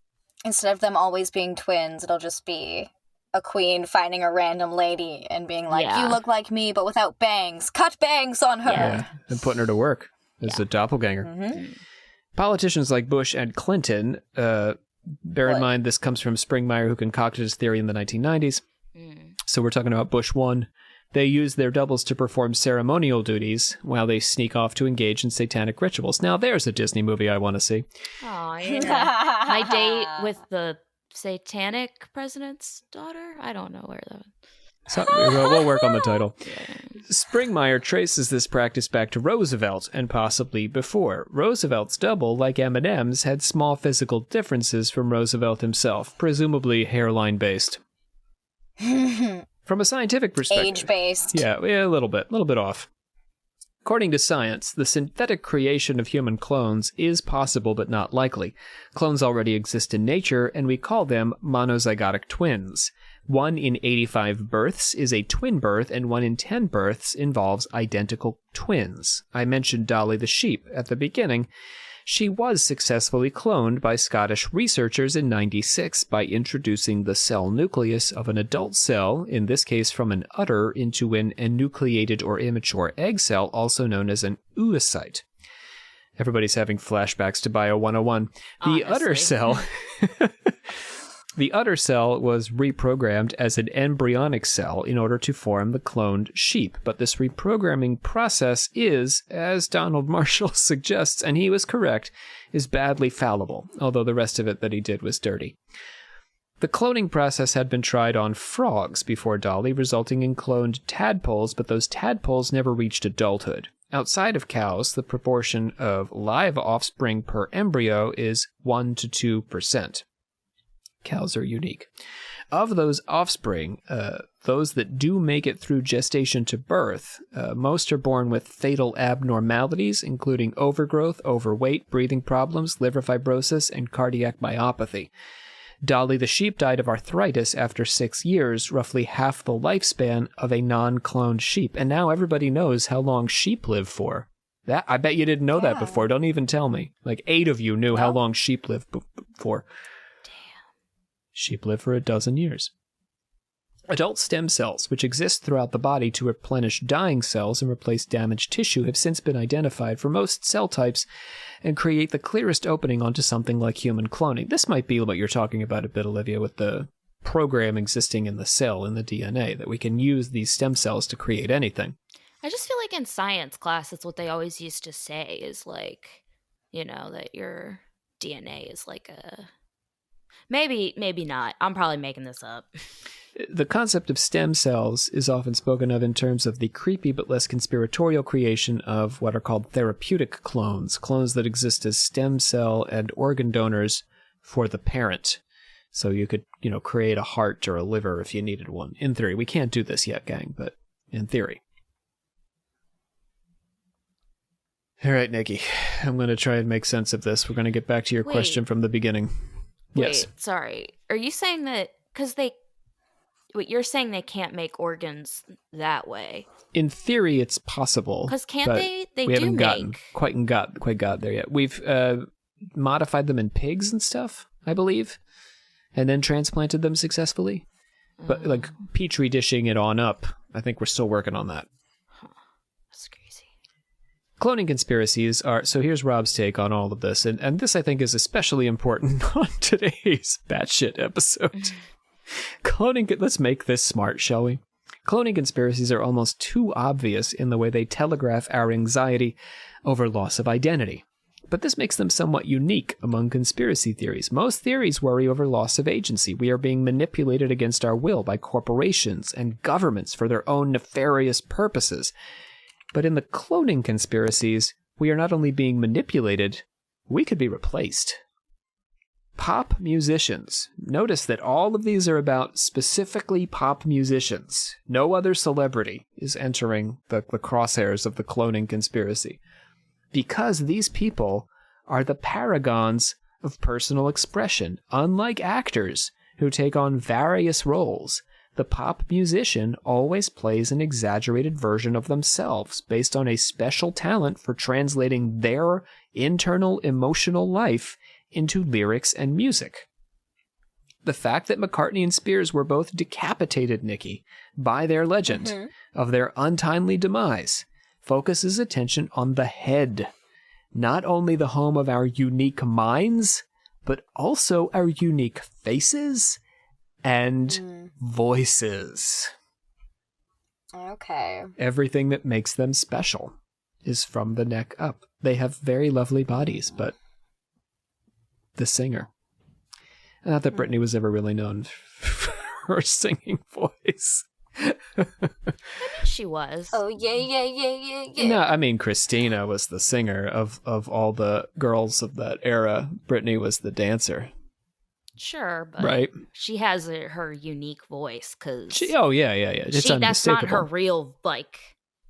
Instead of them always being twins, it'll just be a queen finding a random lady and being like, Yeah. you look like me, but without bangs. Cut bangs on her. Yeah. And putting her to work as a doppelganger. Mm-hmm. Politicians like Bush and Clinton Bear in What? mind, this comes from Springmeier, who concocted his theory in the 1990s. So we're talking about Bush 1. They use their doubles to perform ceremonial duties while they sneak off to engage in satanic rituals. Now, there's a Disney movie I want to see. Oh, yeah. My date with the satanic president's daughter? I don't know where that. So, we'll work on the title. Springmeier traces this practice back to Roosevelt and possibly before. Roosevelt's double, like Eminem's, had small physical differences from Roosevelt himself, presumably hairline-based. From a scientific perspective... Age-based. Yeah, a little bit off. According to science, the synthetic creation of human clones is possible but not likely. Clones already exist in nature, and we call them monozygotic twins. 1 in 85 births is a twin birth, and 1 in 10 births involves identical twins. I mentioned Dolly the sheep at the beginning. She was successfully cloned by Scottish researchers in 96 by introducing the cell nucleus of an adult cell, in this case from an udder, into an enucleated or immature egg cell, also known as an oocyte. Everybody's having flashbacks to Bio 101. The udder cell... The udder cell was reprogrammed as an embryonic cell in order to form the cloned sheep, but this reprogramming process is, as Donald Marshall suggests, and he was correct, is badly fallible, although the rest of it that he did was dirty. The cloning process had been tried on frogs before Dolly, resulting in cloned tadpoles, but those tadpoles never reached adulthood. Outside of cows, the proportion of live offspring per embryo is 1 to 2%. Cows are unique. Of those offspring, those that do make it through gestation to birth, most are born with fatal abnormalities, including overgrowth, overweight, breathing problems, liver fibrosis, and cardiac myopathy. Dolly the sheep died of arthritis after 6 years, roughly half the lifespan of a non-cloned sheep. And now everybody knows how long sheep live for. That I bet you didn't know that before. Don't even tell me. Like 8 of you knew how long sheep live for. Sheep live for 12 years. Adult stem cells, which exist throughout the body to replenish dying cells and replace damaged tissue, have since been identified for most cell types and create the clearest opening onto something like human cloning. This might be what you're talking about a bit, Olivia, with the program existing in the cell, in the DNA, that we can use these stem cells to create anything. I just feel like in science class, it's what they always used to say is like, you know, that your DNA is like a... Maybe not. I'm probably making this up. The concept of stem cells is often spoken of in terms of the creepy but less conspiratorial creation of what are called therapeutic clones, clones that exist as stem cell and organ donors for the parent. So you could, create a heart or a liver if you needed one. In theory. We can't do this yet, gang, but in theory. All right, Nikki, I'm going to try and make sense of this. We're going to get back to your question from the beginning. Yes. Wait, sorry. Are you saying that because you're saying they can't make organs that way? In theory, it's possible. Because can't they? They we do haven't make. quite got there yet. We've modified them in pigs and stuff, I believe, and then transplanted them successfully. But like petri dishing it on up, I think we're still working on that. That's crazy. Cloning conspiracies are... So here's Rob's take on all of this, and this, I think, is especially important on today's batshit episode. Cloning... Let's make this smart, shall we? Cloning conspiracies are almost too obvious in the way they telegraph our anxiety over loss of identity. But this makes them somewhat unique among conspiracy theories. Most theories worry over loss of agency. We are being manipulated against our will by corporations and governments for their own nefarious purposes. But in the cloning conspiracies, we are not only being manipulated, we could be replaced. Pop musicians. Notice that all of these are about specifically pop musicians. No other celebrity is entering the crosshairs of the cloning conspiracy. Because these people are the paragons of personal expression. Unlike actors who take on various roles, the pop musician always plays an exaggerated version of themselves based on a special talent for translating their internal emotional life into lyrics and music. The fact that McCartney and Spears were both decapitated, Nikki, by their legend of their untimely demise focuses attention on the head, not only the home of our unique minds, but also our unique faces and voices. Okay. Everything that makes them special is from the neck up. They have very lovely bodies, but the singer. Not that Britney was ever really known for her singing voice. I mean, she was. Oh, yeah. No, I mean, Christina was the singer of all the girls of that era. Britney was the dancer. Sure, but right? She has her unique voice because Oh yeah. It's unmistakable. That's not her real, like,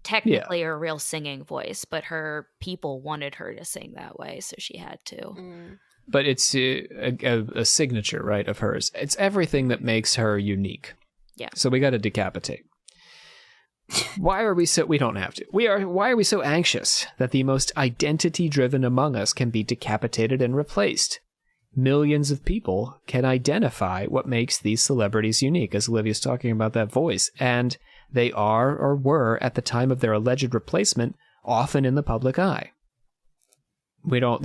technically her real singing voice, but her people wanted her to sing that way, so she had to. But it's a signature, right, of hers. It's everything that makes her unique. Yeah. So we got to decapitate. Why are we so... We don't have to. Why are we so anxious that the most identity-driven among us can be decapitated and replaced? Millions of people can identify what makes these celebrities unique, as Olivia's talking about that voice, and they are or were, at the time of their alleged replacement, often in the public eye. We're not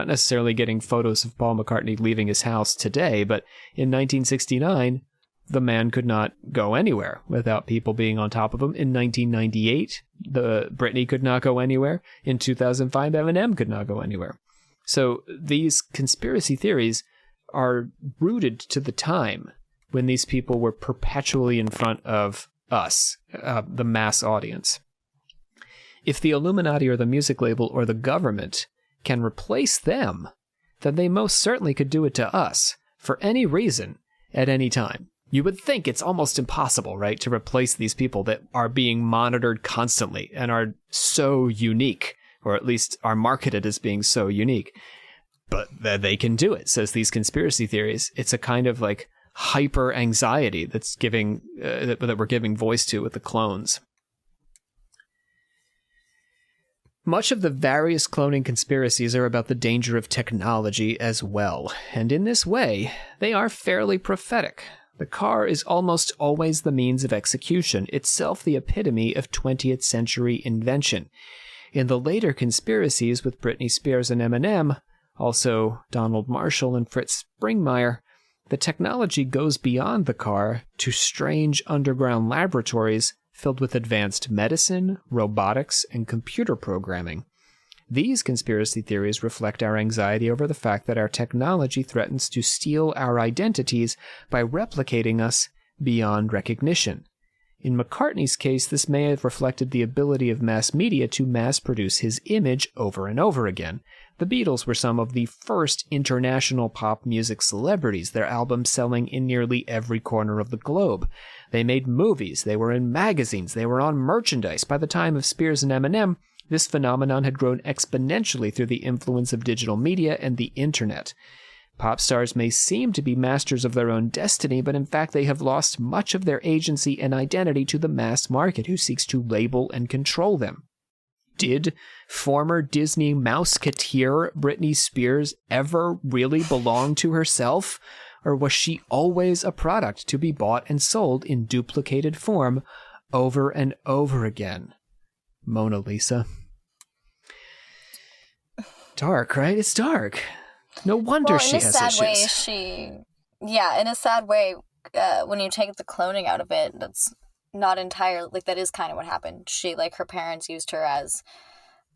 necessarily getting photos of Paul McCartney leaving his house today, but in 1969, the man could not go anywhere without people being on top of him. In 1998, Britney could not go anywhere. In 2005, Eminem could not go anywhere. So these conspiracy theories are rooted to the time when these people were perpetually in front of us, the mass audience. If the Illuminati or the music label or the government can replace them, then they most certainly could do it to us for any reason at any time. You would think it's almost impossible, right, to replace these people that are being monitored constantly and are so unique, or at least are marketed as being so unique. But they can do it, says these conspiracy theories. It's a kind of like hyper anxiety that's that we're giving voice to with the clones. Much of the various cloning conspiracies are about the danger of technology as well, and in this way, they are fairly prophetic. The car is almost always the means of execution, itself the epitome of 20th century invention. In the later conspiracies with Britney Spears and Eminem, also Donald Marshall and Fritz Springmeier, the technology goes beyond the car to strange underground laboratories filled with advanced medicine, robotics, and computer programming. These conspiracy theories reflect our anxiety over the fact that our technology threatens to steal our identities by replicating us beyond recognition. In McCartney's case, this may have reflected the ability of mass media to mass-produce his image over and over again. The Beatles were some of the first international pop music celebrities, their albums selling in nearly every corner of the globe. They made movies, they were in magazines, they were on merchandise. By the time of Spears and Eminem, this phenomenon had grown exponentially through the influence of digital media and the internet. Pop stars may seem to be masters of their own destiny, but in fact they have lost much of their agency and identity to the mass market, who seeks to label and control them. Did former Disney Mouseketeer Britney Spears ever really belong to herself? Or was she always a product to be bought and sold in duplicated form over and over again? Mona Lisa. Dark, right? It's dark. No wonder she has issues. In a sad way, when you take the cloning out of it, that's not entirely, like, that is kind of what happened. She, like, her parents used her as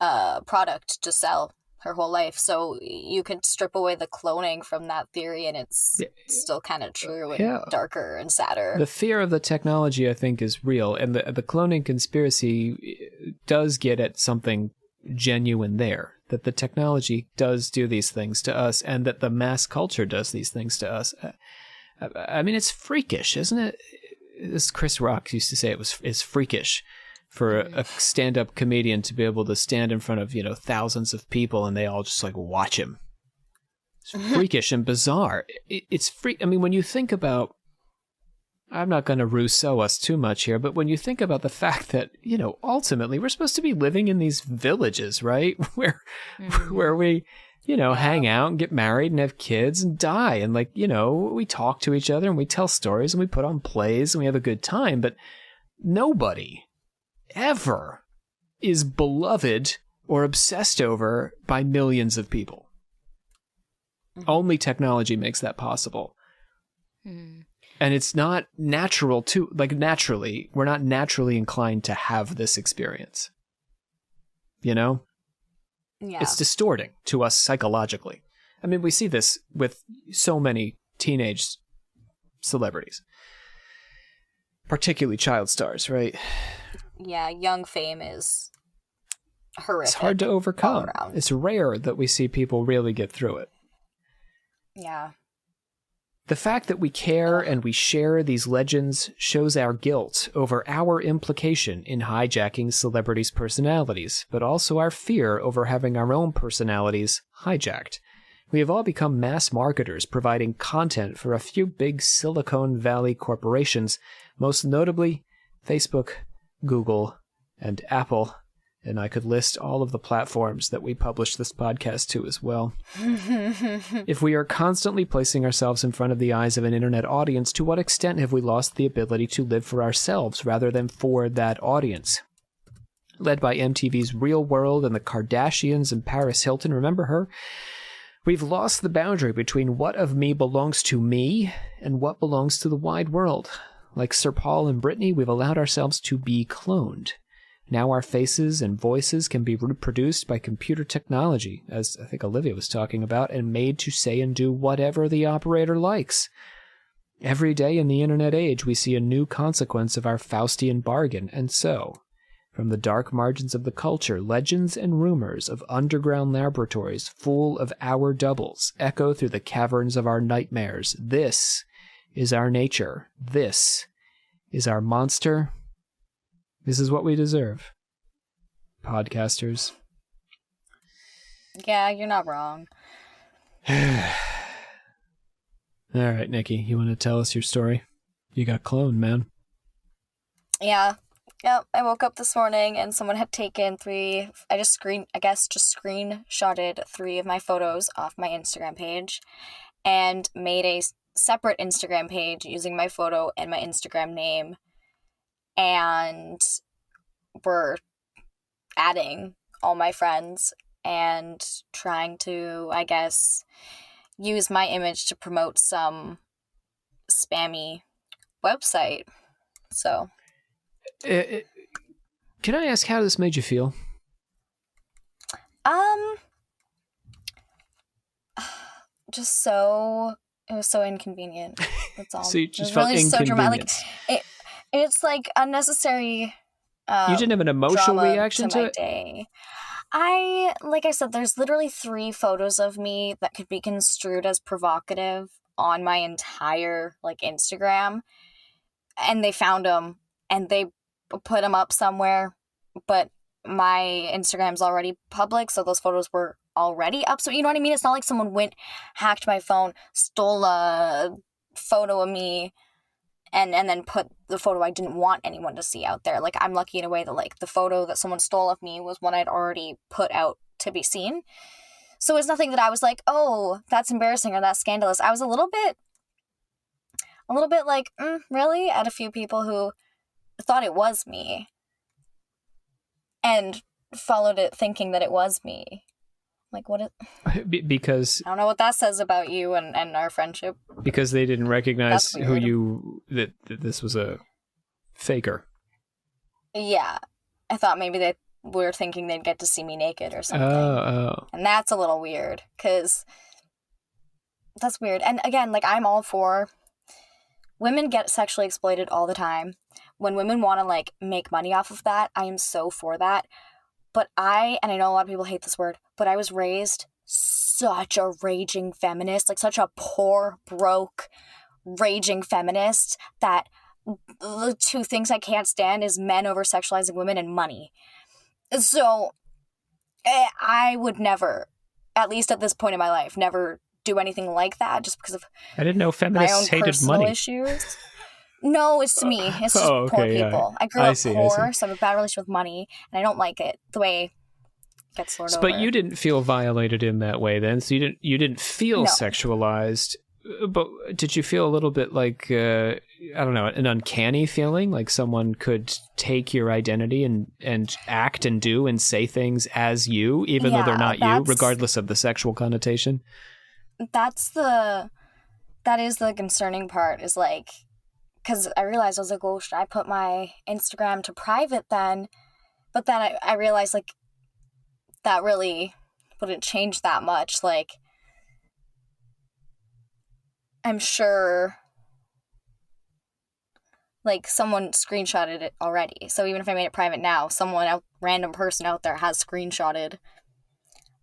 a product to sell her whole life. So you could strip away the cloning from that theory and it's still kind of true and darker and sadder. The fear of the technology, I think, is real. And the cloning conspiracy does get at something genuine there. That the technology does do these things to us and that the mass culture does these things to us. I mean, it's freakish, isn't it? As Chris Rock used to say, it's freakish for a stand-up comedian to be able to stand in front of, thousands of people and they all just like watch him. It's freakish and bizarre. It's I mean, when you think about, I'm not going to Rousseau us too much here, but when you think about the fact that, ultimately we're supposed to be living in these villages, right? Where we, hang out and get married and have kids and die. And we talk to each other and we tell stories and we put on plays and we have a good time. But nobody ever is beloved or obsessed over by millions of people. Mm-hmm. Only technology makes that possible. Mm. And it's not natural to, like, naturally, we're not naturally inclined to have this experience. You know? Yeah. It's distorting to us psychologically. I mean, we see this with so many teenage celebrities, particularly child stars, right? Yeah, young fame is horrific. It's hard to overcome. All around. It's rare that we see people really get through it. Yeah. The fact that we care and we share these legends shows our guilt over our implication in hijacking celebrities' personalities, but also our fear over having our own personalities hijacked. We have all become mass marketers providing content for a few big Silicon Valley corporations, most notably Facebook, Google, and Apple. And I could list all of the platforms that we publish this podcast to as well. If we are constantly placing ourselves in front of the eyes of an internet audience, to what extent have we lost the ability to live for ourselves rather than for that audience? Led by MTV's Real World and the Kardashians and Paris Hilton, remember her? We've lost the boundary between what of me belongs to me and what belongs to the wide world. Like Sir Paul and Britney, we've allowed ourselves to be cloned. Now our faces and voices can be reproduced by computer technology, as I think Olivia was talking about, and made to say and do whatever the operator likes. Every day in the internet age, we see a new consequence of our Faustian bargain, and so, from the dark margins of the culture, legends and rumors of underground laboratories full of our doubles echo through the caverns of our nightmares. This is our nature. This is our monster. This is what we deserve. Podcasters. Yeah, you're not wrong. All right, Nikki, you want to tell us your story? You got cloned, man. Yeah. Yep, I woke up this morning and someone had taken just screenshotted 3 of my photos off my Instagram page and made a separate Instagram page using my photo and my Instagram name, and were adding all my friends and trying to, I guess, use my image to promote some spammy website. So, can I ask how this made you feel? Just so, it was so inconvenient. That's all. So you just it was felt really so dramatic. inconvenienced. It's like unnecessary. You didn't have an emotional drama reaction to my it? Day. Like I said, there's literally 3 photos of me that could be construed as provocative on my entire Instagram, and they found them and they put them up somewhere, but my Instagram's already public, so those photos were already up. So you know what I mean? It's not like someone hacked my phone, stole a photo of me, and then put the photo I didn't want anyone to see out there. I'm lucky in a way that the photo that someone stole of me was one I'd already put out to be seen. So it's nothing that I was like, oh, that's embarrassing or that's scandalous. I was a little bit like, really? At a few people who thought it was me and followed it thinking that it was me. Because I don't know what that says about you and our friendship. Because they didn't recognize that this was a faker. Yeah. I thought maybe they were thinking they'd get to see me naked or something. Oh. And that's a little weird, because that's weird. And again, I'm all for women get sexually exploited all the time. When women want to make money off of that, I am so for that. But and I know a lot of people hate this word, but I was raised such a raging feminist, such a poor, broke, raging feminist, that the 2 things I can't stand is men over-sexualizing women and money. So I would never, at least at this point in my life, never do anything like that just because of I didn't know feminists my own hated money. issues. No, it's to me. It's just okay, poor people. Yeah. I grew up poor, so I have a bad relationship with money, and I don't like it the way it gets sort of. But you didn't feel violated in that way then, so you didn't feel sexualized. But did you feel a little bit like I don't know, an uncanny feeling, like someone could take your identity and act and do and say things as you, even though they're not you, regardless of the sexual connotation? that is the concerning part, is like, because I realized, I was like, well, should I put my Instagram to private then? But then I realized, like, that really wouldn't change that much. Like, I'm sure, like, someone screenshotted it already. So even if I made it private now, random person out there has screenshotted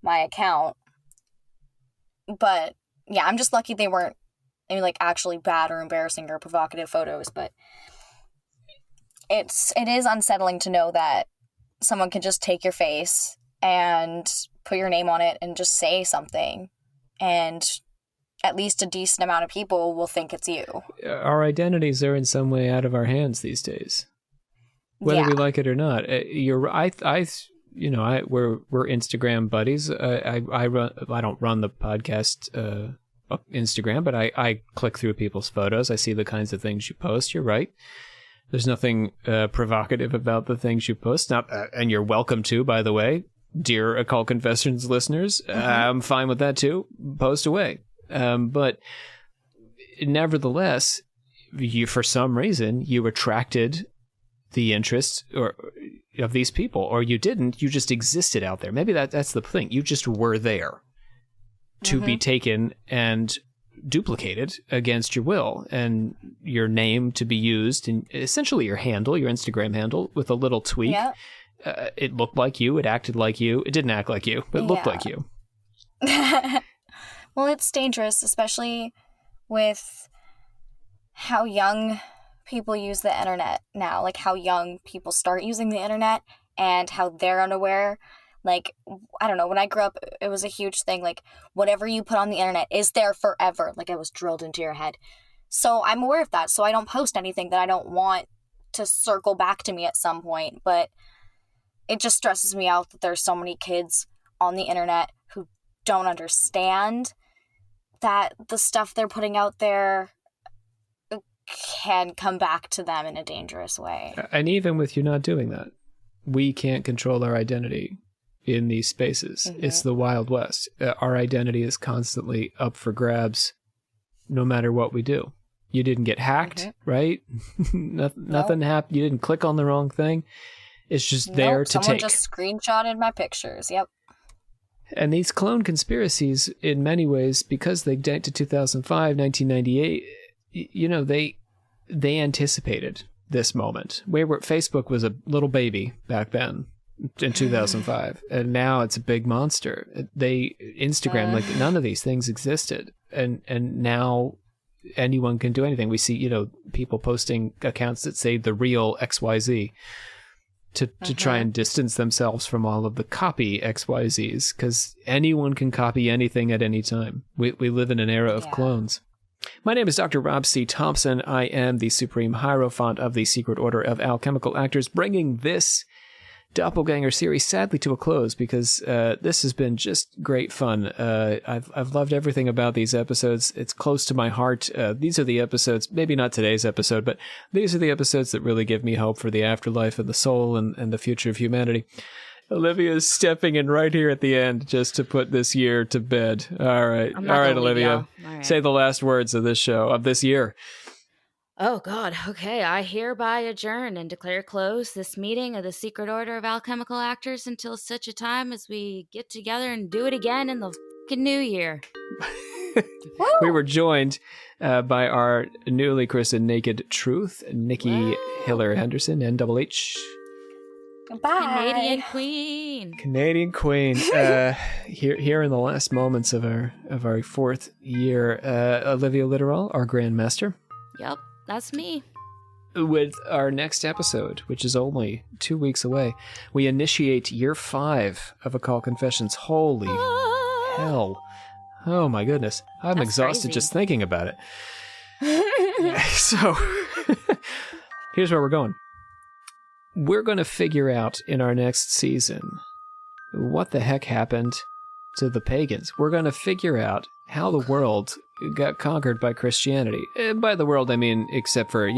my account. But yeah, I'm just lucky they weren't any, like, actually bad or embarrassing or provocative photos. But it is unsettling to know that someone can just take your face and put your name on it and just say something, and at least a decent amount of people will think it's you. Our identities are in some way out of our hands these days, whether we like it or not. We're Instagram buddies. I don't run the podcast Instagram, but I click through people's photos. I see the kinds of things you post. You're right. There's nothing provocative about the things you post. And you're welcome to, by the way, dear Occult Confessions listeners. I'm fine with that too. Post away. But nevertheless, for some reason, you attracted the interest of these people, or you didn't. You just existed out there. Maybe that's the thing. You just were there to be taken and duplicated against your will, and your name to be used, and essentially your handle, your Instagram handle, with a little tweak. Yeah. It looked like you. It acted like you. It didn't act like you, but it looked like you. Well, it's dangerous, especially with how young people use the internet now, like how young people start using the internet and how they're unaware. Like, I don't know, when I grew up, it was a huge thing. Like, whatever you put on the internet is there forever. Like, it was drilled into your head. So I'm aware of that. So I don't post anything that I don't want to circle back to me at some point. But it just stresses me out that there's so many kids on the internet who don't understand that the stuff they're putting out there can come back to them in a dangerous way. And even with you not doing that, we can't control our identity in these spaces. It's the Wild West. Our identity is constantly up for grabs no matter what we do. You didn't get hacked, right? Nothing happened. You didn't click on the wrong thing. It's just there to someone take. Someone just screenshotted my pictures. Yep. And these clone conspiracies, in many ways, because they date to 2005, 1998, they anticipated this moment. Facebook was a little baby back then in 2005, and now it's a big monster. Instagram, like, none of these things existed, and now anyone can do anything. We see, people posting accounts that say the real XYZ to try and distance themselves from all of the copy XYZs, because anyone can copy anything at any time. We live in an era of clones. My name is Dr. Rob C. Thompson. I am the Supreme Hierophant of the Secret Order of Alchemical Actors, bringing this Doppelganger series sadly to a close, because this has been just great fun. I've loved everything about these episodes. It's close to my heart. These are the episodes, maybe not today's episode, but these are the episodes that really give me hope for the afterlife and the soul and the future of humanity. Olivia is stepping in right here at the end just to put this year to bed. All right, Olivia. All right. Say the last words of this show, of this year. Oh, God. Okay. I hereby adjourn and declare closed this meeting of the Secret Order of Alchemical Actors until such a time as we get together and do it again in the fucking new year. We were joined by our newly christened Naked Truth, Nikki Hiller Henderson, NHH. Goodbye. Canadian Queen. Here in the last moments of our fourth year, Olivia Littoral, our Grandmaster. Yep. That's me. With our next episode, which is only 2 weeks away, we initiate year 5 of Occult Confessions. Holy hell. Oh my goodness. I'm exhausted crazy. Just thinking about it. So, here's where we're going. We're going to figure out in our next season what the heck happened to the pagans. We're going to figure out how the world got conquered by Christianity. By the world, I mean, except for,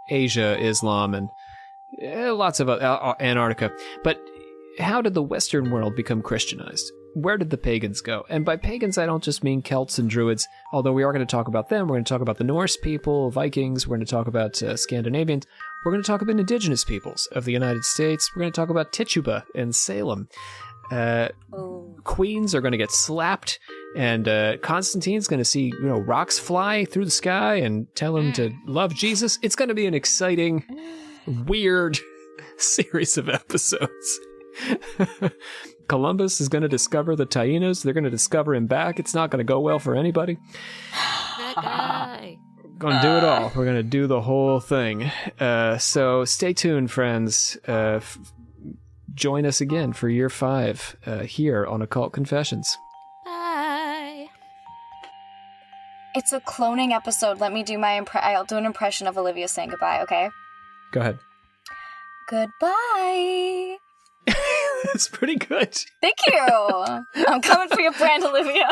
Asia, Islam, and lots of Antarctica. But how did the Western world become Christianized? where did the pagans go? And by pagans, I don't just mean Celts and Druids, although we are going to talk about them. We're going to talk about the Norse people, Vikings. We're going to talk about Scandinavians. We're going to talk about indigenous peoples of the United States. We're going to talk about Tituba and Salem. Queens are going to get slapped, and Constantine's going to see rocks fly through the sky and tell him to love Jesus. It's going to be an exciting, weird series of episodes. Columbus is going to discover the Taínos. They're going to discover him back. It's not going to go well for anybody. That guy. Going to do it all. We're going to do the whole thing. So stay tuned, friends. Join us again for year 5 here on Occult Confessions. Bye. It's a cloning episode. Let me do I'll do an impression of Olivia saying goodbye, okay? Go ahead. Goodbye. That's pretty good. Thank you. I'm coming for your brand, Olivia.